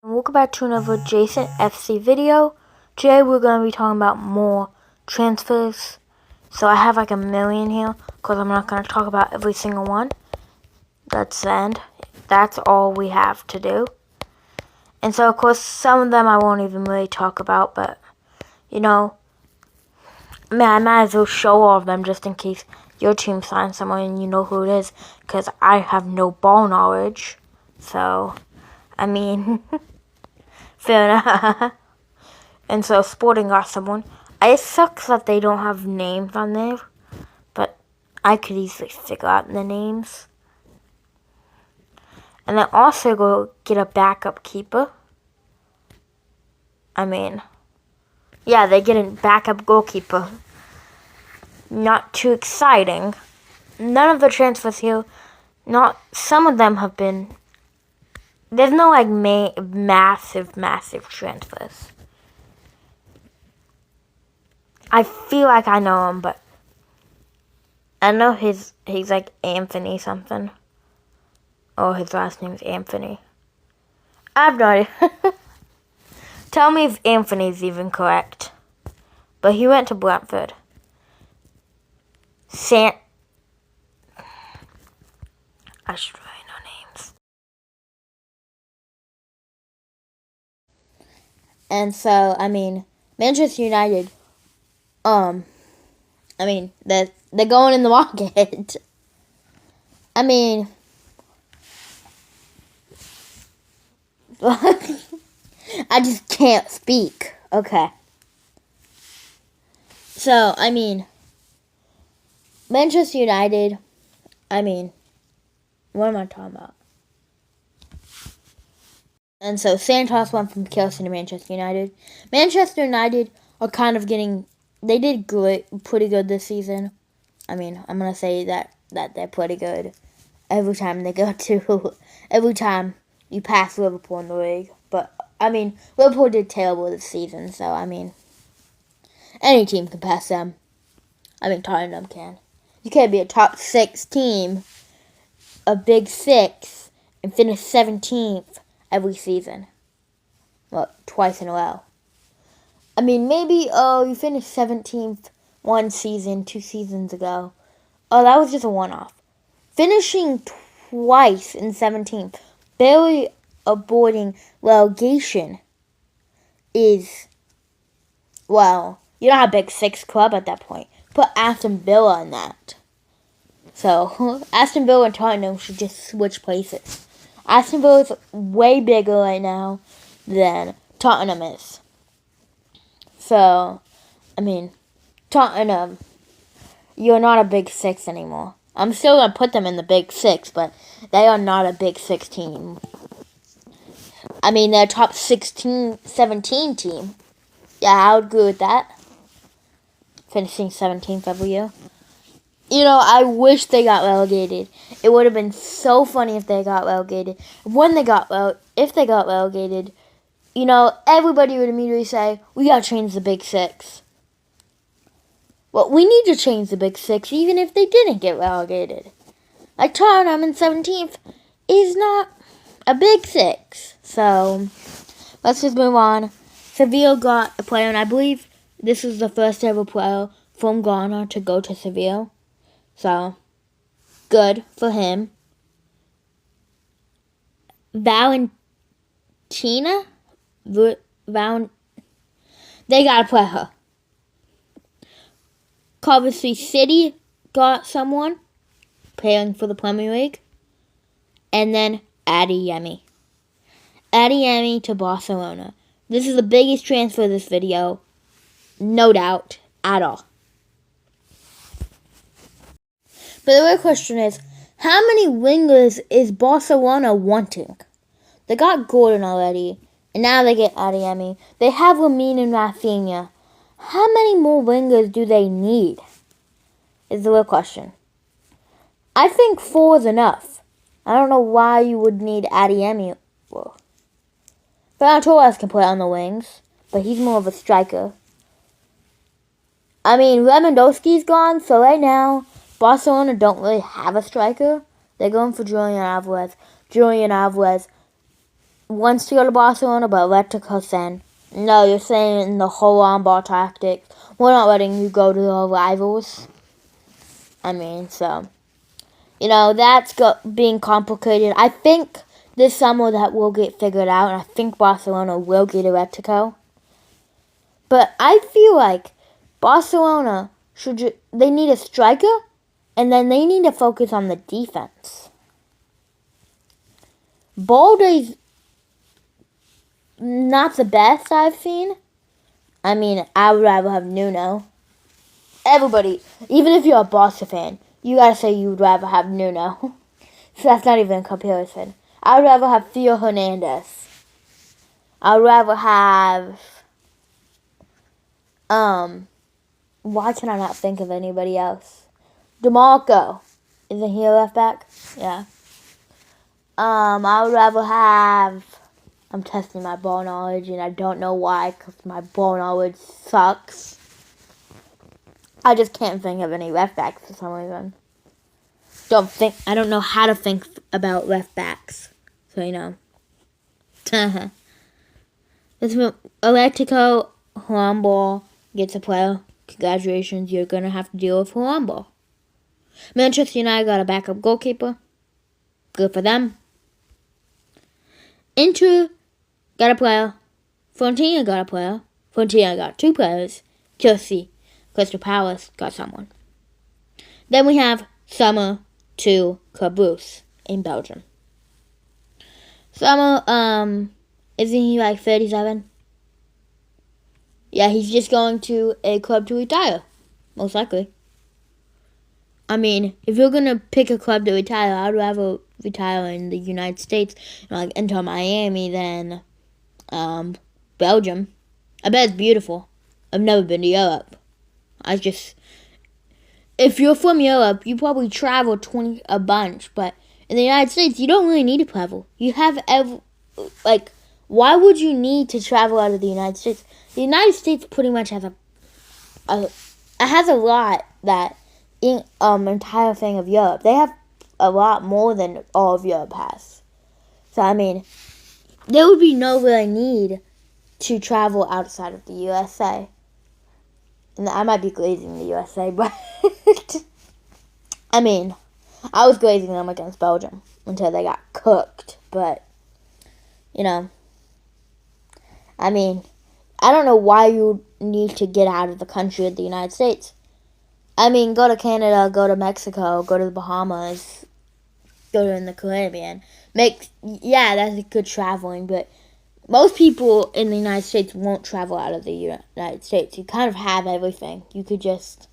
Welcome back to another Jason FC video. Today we're going to be talking about more transfers. So I have like a million here because I'm not going to talk about every single one. That's the end. That's all we have to do. And so of course some of them I won't even really talk about, but you know, I might as well show all of them just in case your team signs someone and you know who it is, because I have no ball knowledge. So, I mean... fair enough. And so Sporting got someone. It sucks that they don't have names on there, but I could easily figure out the names. And then also go get a backup keeper. Yeah, they get a backup goalkeeper. Not too exciting. None of the transfers here, some of them have been... There's no like massive transfers. I feel like I know him, but I know he's like Anthony something. Or his last name's Anthony. I have no idea. Tell me if Anthony's even correct. But he went to Brentford. I should really know names. And so, Manchester United, they're going in the market. I just can't speak. Okay. So, Manchester United, what am I talking about? And so Santos went from Chelsea to Manchester United. Manchester United are kind of they did pretty good this season. I'm going to say that they're pretty good every time you pass Liverpool in the league. But, Liverpool did terrible this season, so, any team can pass them. Tottenham can. You can't be a top 6 team, a big 6, and finish 17th every season. Well, twice in a row. Maybe, you finished 17th one season, 2 seasons ago. Oh, that was just a one-off. Finishing twice in 17th, barely avoiding relegation is, well, you don't have a big 6 club at that point. Put Aston Villa in that. So, Aston Villa and Tottenham should just switch places. Aston Villa is way bigger right now than Tottenham is. So, Tottenham, you're not a big 6 anymore. I'm still going to put them in the big 6, but they are not a big 6 team. They're a top 16, 17 team. Yeah, I would agree with that. Finishing 17th every year. I wish they got relegated. It would have been so funny if they got relegated. If they got relegated, everybody would immediately say, we gotta change the Big 6. Well, we need to change the Big 6 even if they didn't get relegated. Like Tottenham in 17th is not a Big 6. So, let's just move on. Seville got a player, and I believe this is the first ever player from Ghana to go to Seville. So, good for him. Valentina? They gotta play her. Coventry City got someone playing for the Premier League. And then Adeyemi. Adeyemi to Barcelona. This is the biggest transfer of this video. No doubt at all. But the real question is, how many wingers is Barcelona wanting? They got Gordon already, and now they get Adeyemi. They have Lamine and Rafinha. How many more wingers do they need? Is the real question. I think 4 is enough. I don't know why you would need Adeyemi. Well, Ferran Torres can play on the wings, but he's more of a striker. Lewandowski's gone, so right now, Barcelona don't really have a striker. They're going for Julian Alvarez. Julian Alvarez wants to go to Barcelona, but Atletico said, no, you're saying the whole on-ball tactics. We're not letting you go to the rivals. I mean, so, that's being complicated. I think this summer that will get figured out, and I think Barcelona will get Atletico. But I feel like Barcelona they need a striker, and then they need to focus on the defense. Balde's not the best I've seen. I mean, I would rather have Nuno. Everybody, even if you're a Barca fan, you gotta say you would rather have Nuno. So that's not even a comparison. I would rather have Theo Hernandez. I would rather have, why can I not think of anybody else? DeMarco. Isn't he a left back? Yeah. I would rather have, I'm testing my ball knowledge, and I don't know why, because my ball knowledge sucks. I just can't think of any left backs for some reason. I don't know how to think about left backs. So, Atletico, Juan gets a player. Congratulations, you're going to have to deal with Juan. Manchester United got a backup goalkeeper. Good for them. Inter got a player. Fiorentina got a player. Fiorentina got 2 players. Chelsea, Crystal Palace got someone. Then we have Summer to Club Brugge in Belgium. Summer, isn't he like 37? Yeah, he's just going to a club to retire, most likely. I mean, if you're going to pick a club to retire, I'd rather retire in the United States, like Inter Miami, than Belgium. I bet it's beautiful. I've never been to Europe. If you're from Europe, you probably travel a bunch, but in the United States, you don't really need to travel. You have why would you need to travel out of the United States? The United States pretty much has a lot that entire thing of Europe. They have a lot more than all of Europe has. So I mean, there would be no really need to travel outside of the USA. And I might be glazing the USA, but I mean, I was glazing them against Belgium until they got cooked. But I mean, I don't know why you need to get out of the country of the United States. I mean, go to Canada, go to Mexico, go to the Bahamas, go to the Caribbean. That's good traveling, but most people in the United States won't travel out of the United States. You kind of have everything. You could just,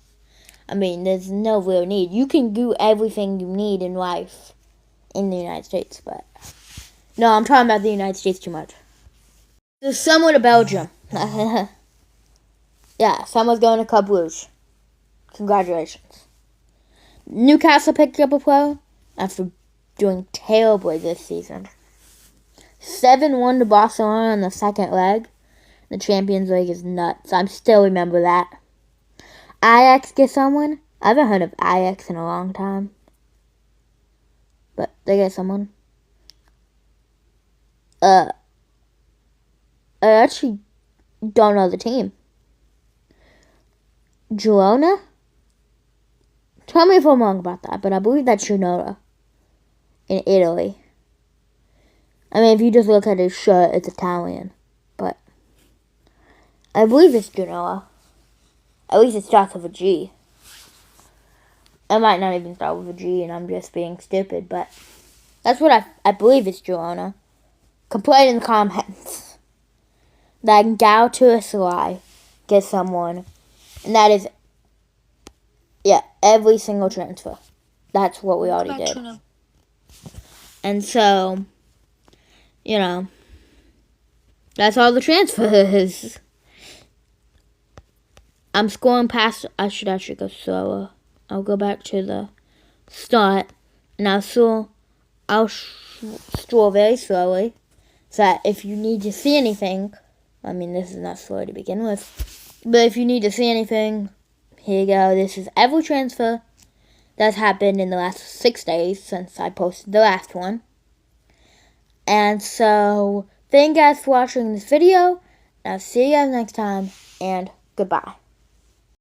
there's no real need. You can do everything you need in life in the United States, but no, I'm talking about the United States too much. So somewhere to Belgium. Yeah, someone's going to Club Brugge. Congratulations. Newcastle picked up a player after doing terribly this season. 7-1 to Barcelona in the second leg. The Champions League is nuts. I still remember that. Ajax get someone. I haven't heard of Ajax in a long time. But they get someone. I actually don't know the team. Girona? Tell me if I'm wrong about that, but I believe that's Girona in Italy. If you just look at his shirt, it's Italian. But I believe it's Genoa. At least it starts with a G. It might not even start with a G, and I'm just being stupid, but that's what I believe it's Girona. Complain in the comments that Galatasaray gets someone, and that is, every single transfer. That's what we already did. And so, that's all the transfers. I'm scrolling past. I should actually go slower. I'll go back to the start, and I'll scroll very slowly, so that if you need to see anything, this is not slow to begin with, but if you need to see anything, here you go. This is every transfer that's happened in the last 6 days since I posted the last one. And so, thank you guys for watching this video. I'll see you guys next time, and goodbye.